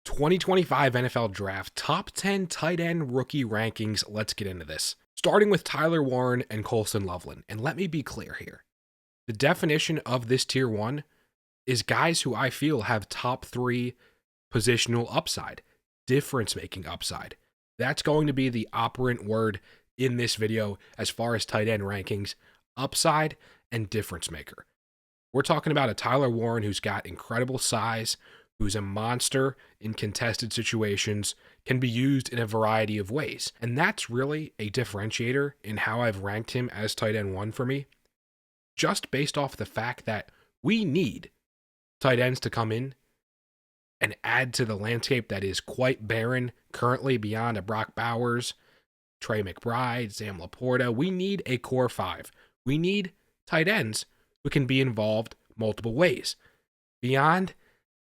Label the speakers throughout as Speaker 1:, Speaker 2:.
Speaker 1: 2025 NFL Draft Top 10 Tight End Rookie Rankings. Let's get into this. Starting with Tyler Warren and Colston Loveland. And let me be clear here. The definition of this tier 1 is guys who I feel have top 3 positional upside, difference-making upside. That's going to be the operant word in this video as far as tight end rankings, upside and difference maker. We're talking about a Tyler Warren who's got incredible size, who's a monster in contested situations, can be used in a variety of ways. And that's really a differentiator in how I've ranked him as tight end 1 for me, just based off the fact that we need tight ends to come in and add to the landscape that is quite barren currently beyond a Brock Bowers, Trey McBride, Sam Laporta. We need a core 5. We need tight ends who can be involved multiple ways. Beyond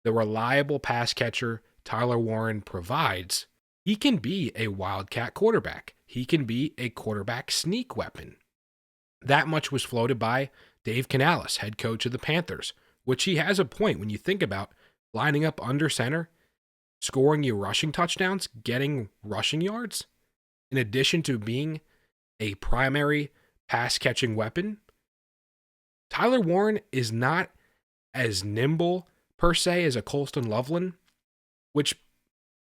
Speaker 1: the reliable pass catcher Tyler Warren provides, he can be a wildcat quarterback. He can be a quarterback sneak weapon. That much was floated by Dave Canales, head coach of the Panthers, which he has a point when you think about lining up under center, scoring you rushing touchdowns, getting rushing yards, in addition to being a primary pass-catching weapon. Tyler Warren is not as nimble, per se, as a Colston Loveland, which,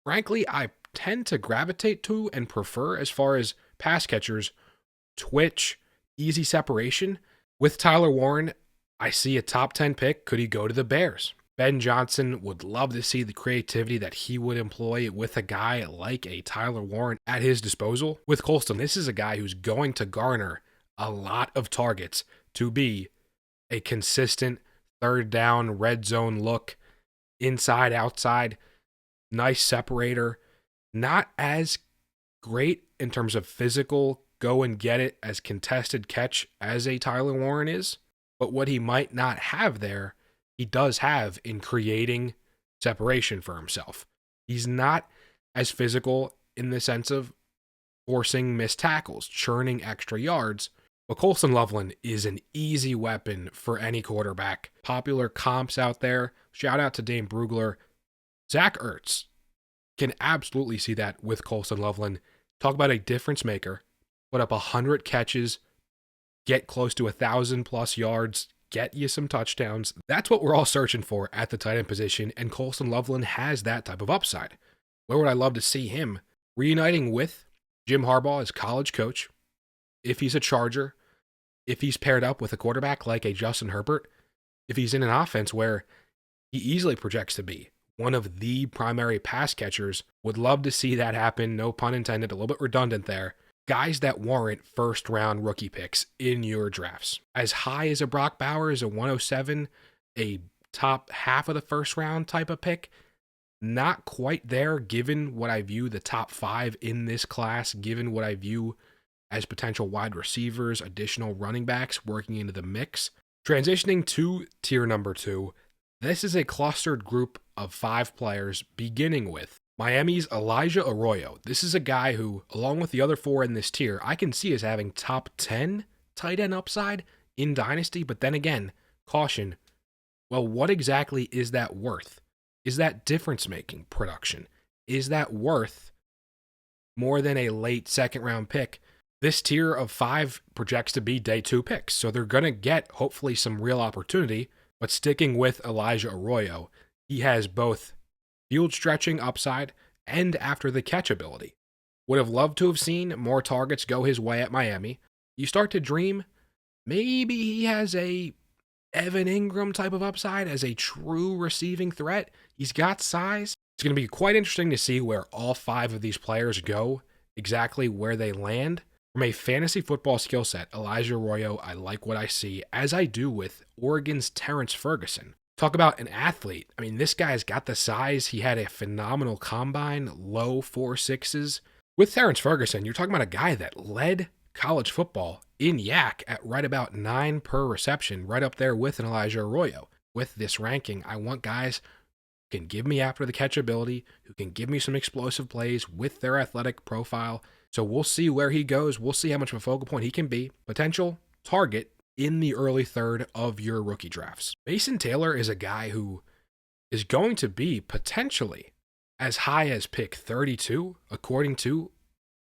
Speaker 1: frankly, I tend to gravitate to and prefer as far as pass catchers, twitch, easy separation. With Tyler Warren, I see a top 10 pick. Could he go to the Bears? Ben Johnson would love to see the creativity that he would employ with a guy like a Tyler Warren at his disposal. With Colston, this is a guy who's going to garner a lot of targets to be a consistent third down, red zone look, inside, outside, nice separator. Not as great in terms of physical go and get it as contested catch as a Tyler Warren is, but what he might not have there, he does have in creating separation for himself. He's not as physical in the sense of forcing missed tackles, churning extra yards, but Colston Loveland is an easy weapon for any quarterback. Popular comps out there, shout out to Dane Brugler. Zach Ertz can absolutely see that with Colston Loveland. Talk about a difference maker. Put up 100 catches, get close to 1,000+ yards, get you some touchdowns. That's what we're all searching for at the tight end position, and Colston Loveland has that type of upside. Where would I love to see him? Reuniting with Jim Harbaugh as college coach, if he's a Charger, if he's paired up with a quarterback like a Justin Herbert, if he's in an offense where he easily projects to be one of the primary pass catchers, would love to see that happen, no pun intended, a little bit redundant there. Guys that warrant first-round rookie picks in your drafts. As high as a Brock Bowers, a 107, a top half of the first round type of pick, not quite there given what I view the top 5 in this class, given what I view as potential wide receivers, additional running backs working into the mix. Transitioning to tier number 2, this is a clustered group of 5 players, beginning with Miami's Elijah Arroyo. This is a guy who, along with the other 4 in this tier, I can see as having top 10 tight end upside in Dynasty, but then again, caution, well, what exactly is that worth? Is that difference-making production? Is that worth more than a late second-round pick? This tier of 5 projects to be day 2 picks, so they're going to get, hopefully, some real opportunity, but sticking with Elijah Arroyo, he has both field stretching upside and after the catch ability. Would have loved to have seen more targets go his way at Miami. You start to dream, maybe he has a Evan Ingram type of upside as a true receiving threat. He's got size. It's going to be quite interesting to see where all 5 of these players go, exactly where they land. From a fantasy football skill set, Elijah Arroyo, I like what I see, as I do with Oregon's Terrence Ferguson. Talk about an athlete. I mean, this guy's got the size. He had a phenomenal combine, low 4.6s. With Terrence Ferguson, you're talking about a guy that led college football in YAC at right about 9 per reception, right up there with an Elijah Arroyo. With this ranking, I want guys who can give me after the catch ability, who can give me some explosive plays with their athletic profile. So we'll see where he goes. We'll see how much of a focal point he can be. Potential target in the early third of your rookie drafts. Mason Taylor is a guy who is going to be potentially as high as pick 32, according to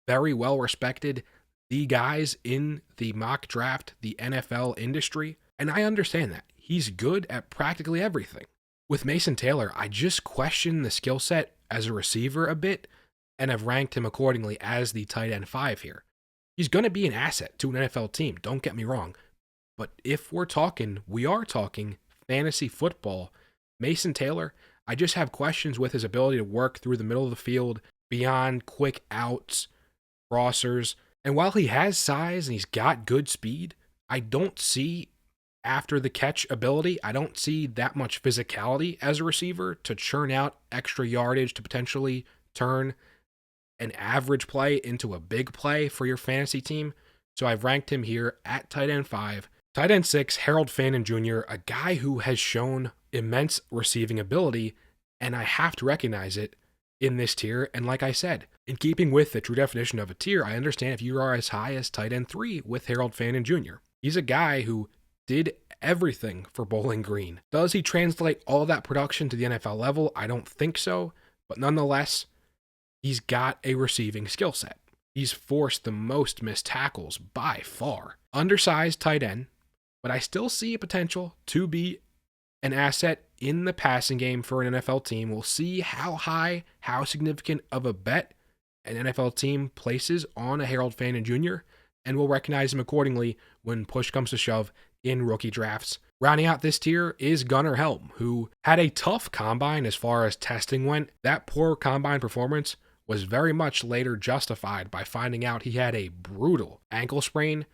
Speaker 1: very well respected the guys in the mock draft, the NFL industry. And I understand that. He's good at practically everything. With Mason Taylor, I just question the skill set as a receiver a bit and have ranked him accordingly as the tight end 5 here. He's going to be an asset to an NFL team, don't get me wrong. But if we are talking fantasy football, Mason Taylor, I just have questions with his ability to work through the middle of the field, beyond quick outs, crossers. And while he has size and he's got good speed, I don't see after the catch ability, I don't see that much physicality as a receiver to churn out extra yardage to potentially turn an average play into a big play for your fantasy team. So I've ranked him here at tight end 5. Tight end 6, Harold Fannin Jr., a guy who has shown immense receiving ability, and I have to recognize it in this tier. And like I said, in keeping with the true definition of a tier, I understand if you are as high as tight end 3 with Harold Fannin Jr. He's a guy who did everything for Bowling Green. Does he translate all that production to the NFL level? I don't think so, but nonetheless, he's got a receiving skill set. He's forced the most missed tackles by far. Undersized tight end, but I still see a potential to be an asset in the passing game for an NFL team. We'll see how high, how significant of a bet an NFL team places on a Harold Fannin Jr., and we'll recognize him accordingly when push comes to shove in rookie drafts. Rounding out this tier is Gunnar Helm, who had a tough combine as far as testing went. That poor combine performance was very much later justified by finding out he had a brutal ankle sprain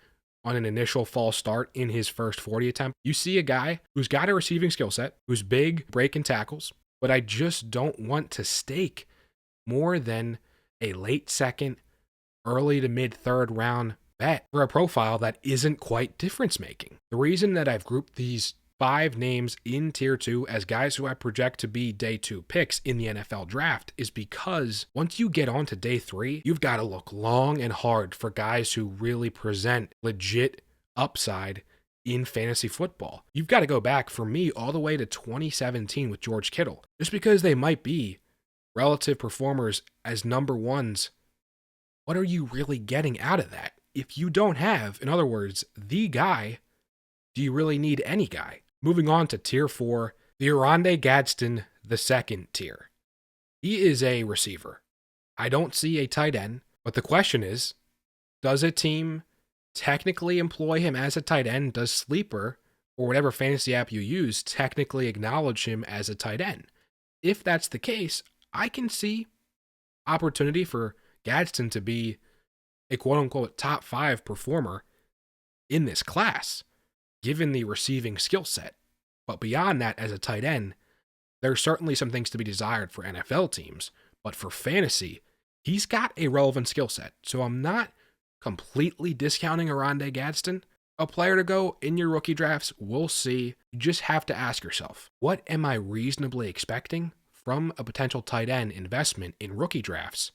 Speaker 1: on an initial false start in his first 40 attempt. You see a guy who's got a receiving skill set, who's big, breaking tackles, but I just don't want to stake more than a late second, early to mid third round bet for a profile that isn't quite difference making. The reason that I've grouped these 5 names in tier 2 as guys who I project to be day 2 picks in the NFL draft is because once you get on to day 3, you've got to look long and hard for guys who really present legit upside in fantasy football. You've got to go back, for me, all the way to 2017 with George Kittle. Just because they might be relative performers as number ones, what are you really getting out of that? If you don't have, in other words, the guy, do you really need any guy? Moving on to tier 4, the Oronde Gadsden, the second tier. He is a receiver. I don't see a tight end, but the question is, does a team technically employ him as a tight end? Does Sleeper, or whatever fantasy app you use, technically acknowledge him as a tight end? If that's the case, I can see opportunity for Gadsden to be a quote-unquote top 5 performer in this class, given the receiving skill set. But beyond that, as a tight end, there's certainly some things to be desired for NFL teams. But for fantasy, he's got a relevant skill set. So I'm not completely discounting Oronde Gadsden. A player to go in your rookie drafts, we'll see. You just have to ask yourself, what am I reasonably expecting from a potential tight end investment in rookie drafts?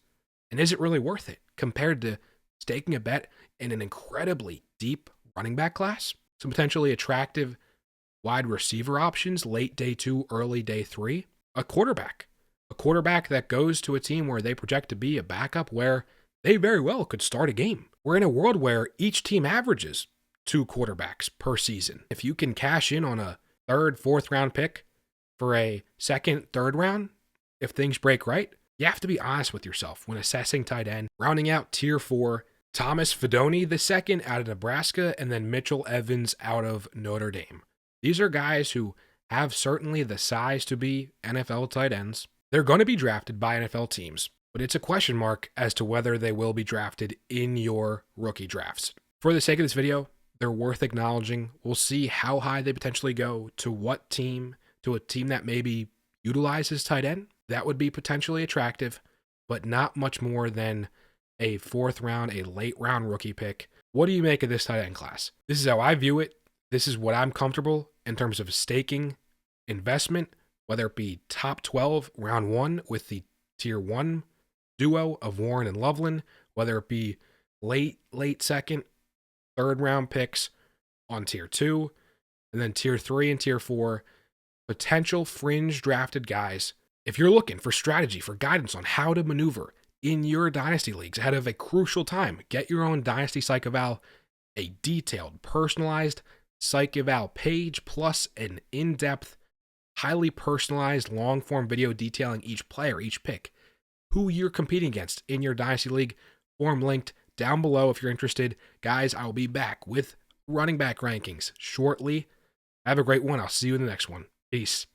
Speaker 1: And is it really worth it compared to staking a bet in an incredibly deep running back class? Some potentially attractive wide receiver options late day 2, early day 3. A quarterback that goes to a team where they project to be a backup, where they very well could start a game. We're in a world where each team averages 2 quarterbacks per season. If you can cash in on a 3rd, 4th round pick for a 2nd, 3rd round, if things break right, you have to be honest with yourself when assessing tight end. Rounding out tier 4, Thomas Fidone II out of Nebraska, and then Mitchell Evans out of Notre Dame. These are guys who have certainly the size to be NFL tight ends. They're going to be drafted by NFL teams, but it's a question mark as to whether they will be drafted in your rookie drafts. For the sake of this video, they're worth acknowledging. We'll see how high they potentially go, to what team, to a team that maybe utilizes tight end. That would be potentially attractive, but not much more than a 4th round, a late round rookie pick. What do you make of this tight end class? This is how I view it. This is what I'm comfortable in terms of staking investment, whether it be top 12, round 1 with the tier 1 duo of Warren and Loveland, whether it be late 2nd, 3rd round picks on tier 2, and then tier 3 and tier 4, potential fringe drafted guys If you're looking for strategy, for guidance on how to maneuver in your Dynasty leagues ahead of a crucial time, get your own Dynasty Psych Eval, a detailed, personalized Psych Eval page, plus an in-depth, highly personalized, long-form video detailing each player, each pick, who you're competing against in your Dynasty League. Form linked down below if you're interested. Guys, I will be back with running back rankings shortly. Have a great one. I'll see you in the next one. Peace.